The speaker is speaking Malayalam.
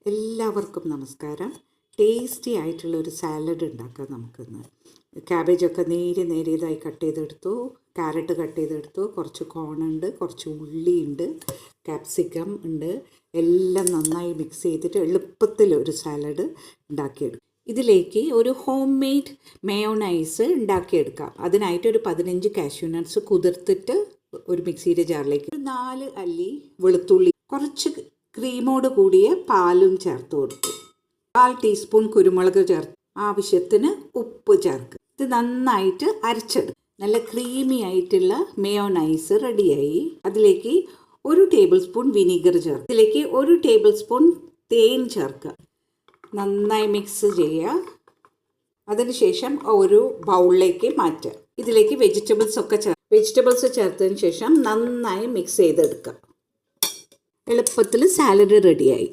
എല്ലാവർക്കും നമസ്കാരം. ടേസ്റ്റി ആയിട്ടുള്ള ഒരു സാലഡ് ഉണ്ടാക്കാം നമുക്കിന്ന്. ക്യാബേജൊക്കെ നേരിയതായി കട്ട് ചെയ്തെടുത്തു, ക്യാരറ്റ് കട്ട് ചെയ്തെടുത്തു, കുറച്ച് കോണുണ്ട്, കുറച്ച് ഉള്ളിയുണ്ട്, ക്യാപ്സിക്കം ഉണ്ട്. എല്ലാം നന്നായി മിക്സ് ചെയ്തിട്ട് എളുപ്പത്തിൽ ഒരു സാലഡ് ഉണ്ടാക്കിയെടുക്കും. ഇതിലേക്ക് ഒരു ഹോം മെയ്ഡ് മയോണൈസ് ഉണ്ടാക്കിയെടുക്കാം. അതിനായിട്ട് ഒരു 15 കാഷ്യൂ നട്ട്സ് കുതിർത്തിട്ട് ഒരു മിക്സിയുടെ ജാറിലേക്ക് 4 അല്ലി വെളുത്തുള്ളി, കുറച്ച് ക്രീമോട് കൂടിയ പാലും ചേർത്ത് കൊടുക്കും. 1/4 ടീസ്പൂൺ കുരുമുളക് ചേർത്ത് ആവശ്യത്തിന് ഉപ്പ് ചേർക്കുക. ഇത് നന്നായിട്ട് അരച്ചെടുക്കും. നല്ല ക്രീമി ആയിട്ടുള്ള മയോണൈസ് റെഡിയായി. അതിലേക്ക് 1 ടേബിൾ സ്പൂൺ വിനീഗർ ചേർക്കുക. ഇതിലേക്ക് 1 ടേബിൾ സ്പൂൺ തേൻ ചേർക്കുക. നന്നായി മിക്സ് ചെയ്യുക. അതിനുശേഷം ഒരു ബൗളിലേക്ക് മാറ്റുക. ഇതിലേക്ക് വെജിറ്റബിൾസ് ചേർത്തതിന് ശേഷം നന്നായി മിക്സ് ചെയ്തെടുക്കുക. എളുപ്പത്തിൽ സാലഡ് റെഡിയായി.